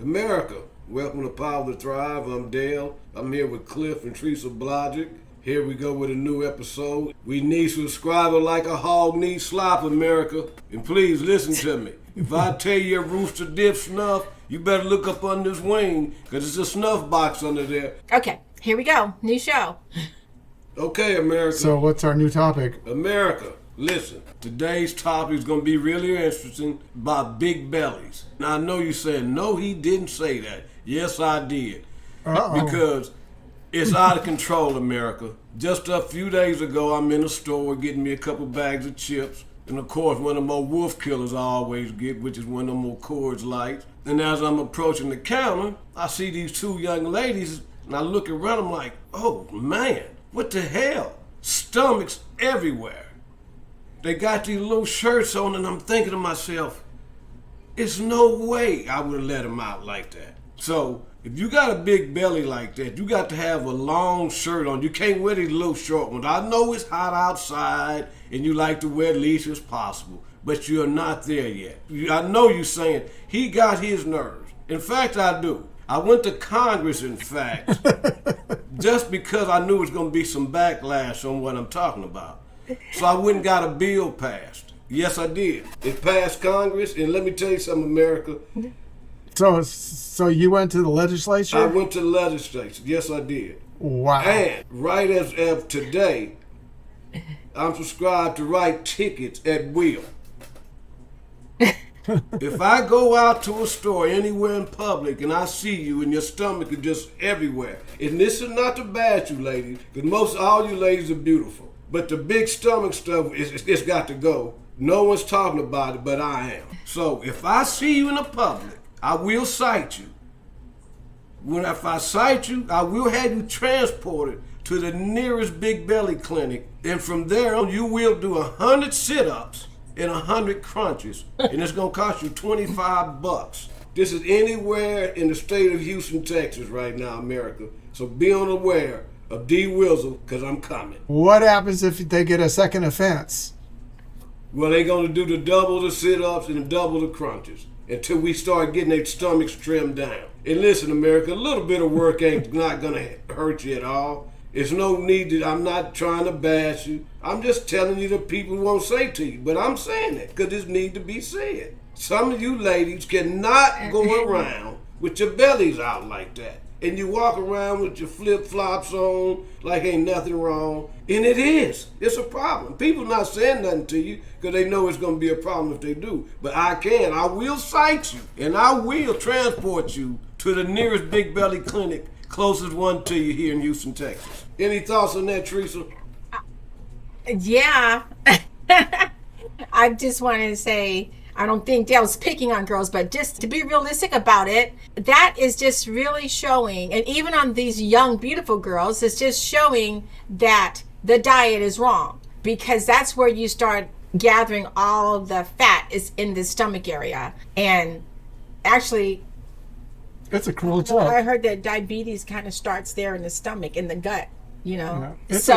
America, welcome to Power to Thrive. I'm Dale. I'm here with Cliff and Teresa Blodgett. Here we go with a new episode. We need subscriber like a hog needs slop, America. And please listen to me. If I tell you a rooster dip snuff, you better look up under his wing, because it's a snuff box under there. Okay, here we go. New show. Okay, America. So what's our new topic? America, listen. Today's topic is going to be really interesting about big bellies. Now, I know you're saying, no, he didn't say that. Yes, I did. Uh-oh. Because it's out of control, America. Just a few days ago, I'm in a store getting me a couple bags of chips. And, of course, one of the more wolf killers I always get, which is one of the more Coors Lights. And as I'm approaching the counter, I see these two young ladies, and I look around, I'm like, oh, man, what the hell? Stomachs everywhere. They got these little shirts on, and I'm thinking to myself, it's no way I would have let them out like that. So, if you got a big belly like that, you got to have a long shirt on. You can't wear these little short ones. I know it's hot outside, and you like to wear least as possible, but you're not there yet. I know you're saying, he got his nerves. In fact, I do. I went to Congress, in fact, just because I knew it was going to be some backlash on what I'm talking about. So I went and got a bill passed. Yes, I did. It passed Congress, and let me tell you something, America. So you went to the legislature? I went to the legislature. Yes, I did. Wow. And right as of today, I'm subscribed to write tickets at will. If I go out to a store anywhere in public and I see you and your stomach is just everywhere, and this is not to bash you ladies, because most all you ladies are beautiful, but the big stomach stuff, it's got to go. No one's talking about it, but I am. So if I see you in the public, I will cite you. If I cite you, I will have you transported to the nearest big belly clinic, and from there on, you will do 100 sit-ups and 100 crunches, and it's gonna cost you $25. This is anywhere in the state of Houston, Texas right now, America. So be unaware of D. Wizzle, because I'm coming. What happens if they get a second offense? Well, they're gonna do the double the sit-ups and the double the crunches until we start getting their stomachs trimmed down. And listen, America, a little bit of work ain't not gonna hurt you at all. There's no need to, I'm not trying to bash you. I'm just telling you that people won't say to you. But I'm saying it because this need to be said. Some of you ladies cannot go around with your bellies out like that. And you walk around with your flip-flops on like ain't nothing wrong. And it is. It's a problem. People not saying nothing to you because they know it's going to be a problem if they do. But I will cite you. And I will transport you to the nearest big belly clinic, closest one to you here in Houston, Texas. Any thoughts on that, Teresa? Yeah. I just wanted to say, I don't think Dale's picking on girls, but just to be realistic about it, that is just really showing, and even on these young, beautiful girls, it's just showing that the diet is wrong, because that's where you start gathering all the fat is in the stomach area. And actually, it's a cruel joke. I heard that diabetes kind of starts there in the stomach, in the gut, you know. Yeah. It's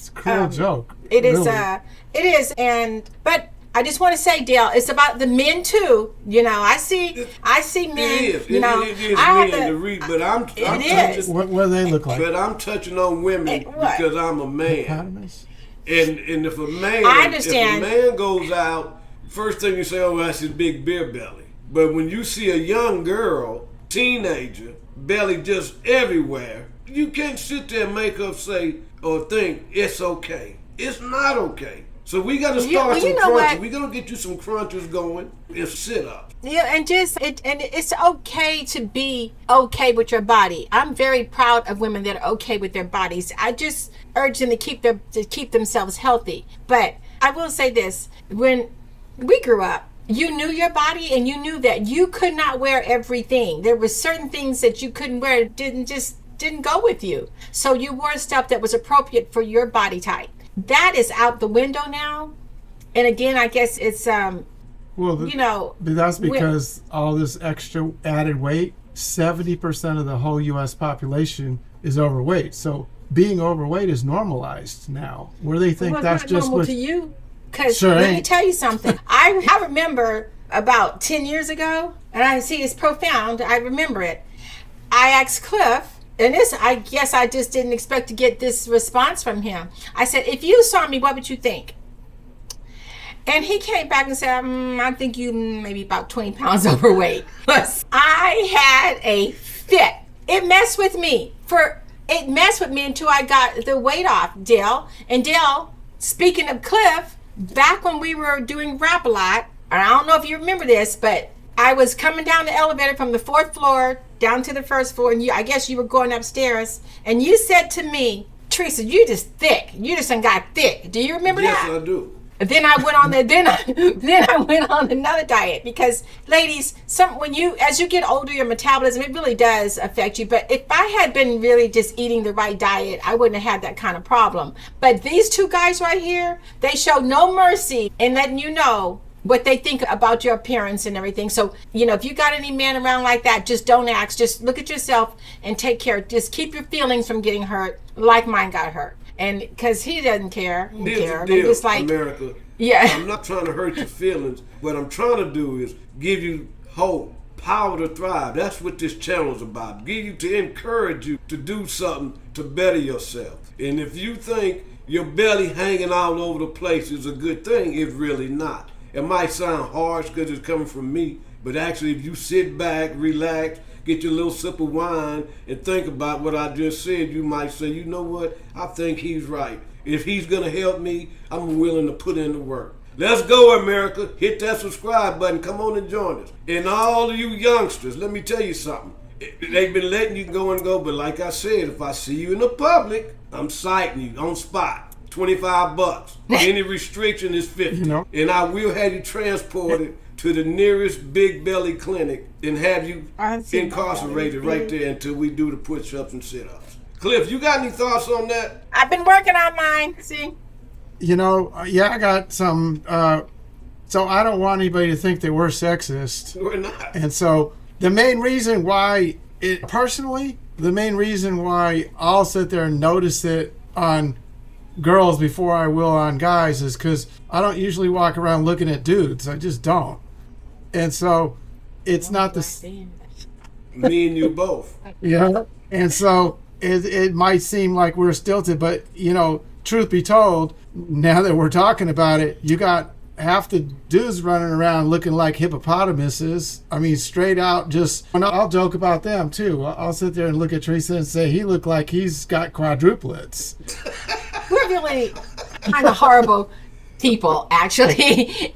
a cruel joke. It is. Really. It is. But I just want to say, Dale, it's about the men too. You know, I see men. It is. You know, it is men to read, but I'm touching. What do they look like? But I'm touching on women because I'm a man. Hippopotamus? And if a man, I understand. If a man goes out, first thing you say, oh, that's his big beer belly. But when you see a young girl, teenager, belly just everywhere, you can't sit there and make her say or think it's okay. It's not okay. So we got to start some crunches. We're going to get you some crunches going and sit-ups. Yeah, and it's okay to be okay with your body. I'm very proud of women that are okay with their bodies. I just urge them to keep themselves healthy. But I will say this: when we grew up, you knew your body, and you knew that you could not wear everything. There were certain things that you couldn't wear; didn't go with you. So you wore stuff that was appropriate for your body type. That is out the window now. And again, I guess it's but that's because all this extra added weight. 70% of the whole U.S. population is overweight. So being overweight is normalized now. Where they think that's just normal to you. Because let me tell you something. I remember about 10 years ago, and I see it's profound. I remember it. I asked Cliff, and this, I guess I just didn't expect to get this response from him. I said, if you saw me, what would you think? And he came back and said, I think you maybe about 20 pounds overweight. I had a fit. It messed with me until I got the weight off, Dale. And Dale, speaking of Cliff, back when we were doing rap a lot, and I don't know if you remember this, but I was coming down the elevator from the 4th floor down to the 1st floor, and I guess you were going upstairs, and you said to me, Teresa, you just thick. You just got thick. Do you remember that? Yes, I do. Then I went on then I went on another diet, because ladies, as you get older, your metabolism, it really does affect you. But if I had been really just eating the right diet, I wouldn't have had that kind of problem. But these two guys right here, they show no mercy in letting you know what they think about your appearance and everything. So, if you got any man around like that, just don't ask. Just look at yourself and take care. Just keep your feelings from getting hurt like mine got hurt. And because he doesn't care. It's like America. Yeah. I'm not trying to hurt your feelings. What I'm trying to do is give you hope, power to thrive. That's what this channel is about. To encourage you to do something to better yourself. And if you think your belly hanging all over the place is a good thing, it's really not. It might sound harsh because it's coming from me, but actually if you sit back, relax, get your little sip of wine, and think about what I just said, you might say, you know what, I think he's right. If he's going to help me, I'm willing to put in the work. Let's go, America. Hit that subscribe button. Come on and join us. And all of you youngsters, let me tell you something. They've been letting you go and go, but like I said, if I see you in the public, I'm citing you on spot. $25. Any restriction is $50. And I will have you transported to the nearest big belly clinic and have you incarcerated right there until we do the push-ups and sit-ups. Cliff, you got any thoughts on that? I've been working on mine. See? I got some. So I don't want anybody to think that we're sexist. We're not. And so the main reason why I'll sit there and notice it on girls before I will on guys is because I don't usually walk around looking at dudes. I just don't. And so it's not the... Me and you both. Yeah. And so it might seem like we're stilted, but, truth be told, now that we're talking about it, you got half the dudes running around looking like hippopotamuses. I mean, straight out just... And I'll joke about them, too. I'll sit there and look at Teresa and say, he looked like he's got quadruplets. We're really kind of horrible people, actually.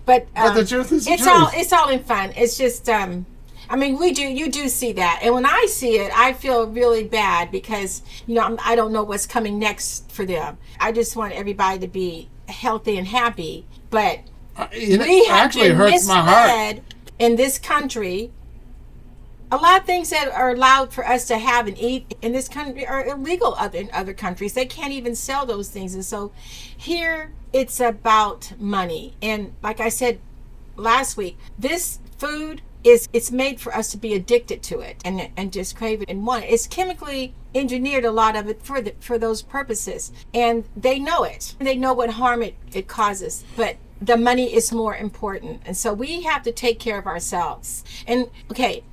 But the truth is it's all in fun. It's just... you do see that. And when I see it, I feel really bad because, I don't know what's coming next for them. I just want everybody to be healthy and happy. But we have been misled in this country. A lot of things that are allowed for us to have and eat in this country are illegal in other countries. They can't even sell those things. And so here it's about money. And like I said last week, this food it's made for us to be addicted to it and just crave it and want it. It's chemically engineered, a lot of it, for those purposes, and they know it. They know what harm it causes, but the money is more important. And so we have to take care of ourselves. And okay,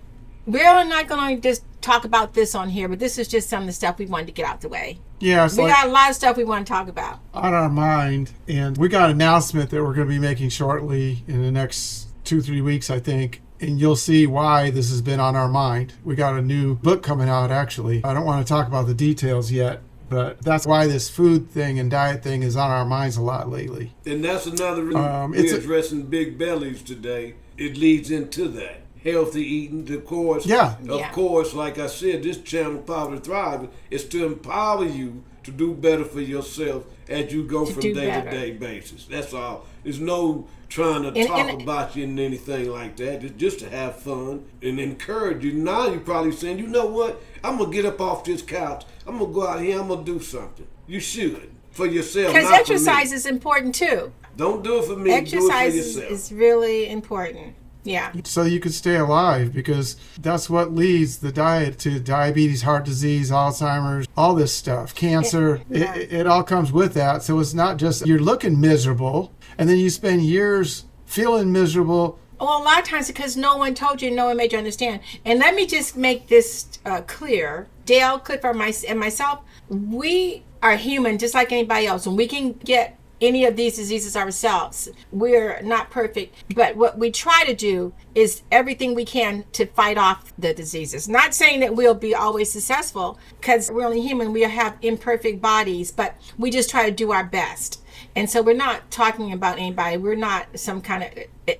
we're not going to just talk about this on here, but this is just some of the stuff we wanted to get out the way. Yeah, we got a lot of stuff we want to talk about on our mind, and we got an announcement that we're going to be making shortly in the next 2-3 weeks, I think. And you'll see why this has been on our mind. We got a new book coming out, actually. I don't want to talk about the details yet, but that's why this food thing and diet thing is on our minds a lot lately. And that's another reason we're addressing big bellies today. It leads into that. Healthy eating, of course. Yeah. Of course, like I said, this channel, Power to Thrive, is to empower you to do better for yourself as you go from day-to-day basis. That's all. There's no trying to talk about you and anything like that. It's just to have fun and encourage you. Now you're probably saying, you know what? I'm going to get up off this couch. I'm going to go out here. I'm going to do something. You should. For yourself, because exercise is important, too. Don't do it for me. Exercise do it for yourself. is really important. Yeah. So you can stay alive, because that's what leads the diet to diabetes, heart disease, Alzheimer's, all this stuff, cancer. It all comes with that. So it's not just you're looking miserable and then you spend years feeling miserable Well, a lot of times because no one told you, no one made you understand. And let me just make this clear. Dale, Cliff, and myself, we are human just like anybody else. And we can get any of these diseases ourselves. We're not perfect. But what we try to do is everything we can to fight off the diseases. Not saying that we'll be always successful, because we're only human. We have imperfect bodies, but we just try to do our best. And so we're not talking about anybody. We're not some kind of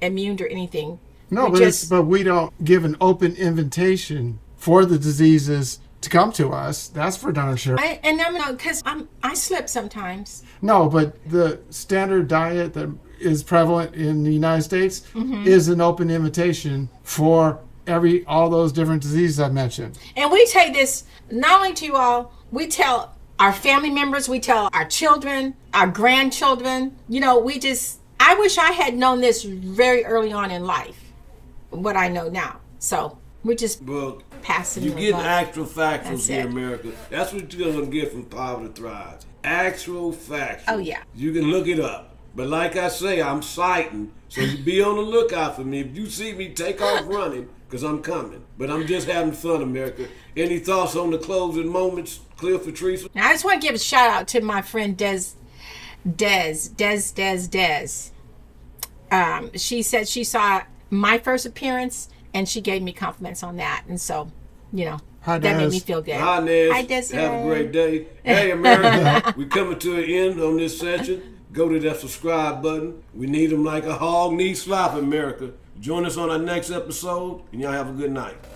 immune to anything. No, but we don't give an open invitation for the diseases to come to us. That's for darn sure. Because I slip sometimes. No, but the standard diet that is prevalent in the United States is an open invitation for all those different diseases I mentioned. And we take this not only to you all, we tell our family members, we tell our children, our grandchildren. I wish I had known this very early on in life, what I know now. So we're just passing. You get actual factuals That's here it. in America. That's what you're going to get from Power to Thrive. Actual factuals. Oh, yeah. You can look it up. But like I say, I'm citing, so you be on the lookout for me. If you see me, take off running, because I'm coming. But I'm just having fun, America. Any thoughts on the closing moments, Cliff or Teresa? Now, I just want to give a shout out to my friend Des. She said she saw my first appearance, and she gave me compliments on that. And so, Hi, that Des. made me feel good. Hi, Nez. Hi, Desiree. Have a great day. Hey, America, we're coming to an end on this session. Go to that subscribe button. We need them like a hog needs slop, America. Join us on our next episode, and y'all have a good night.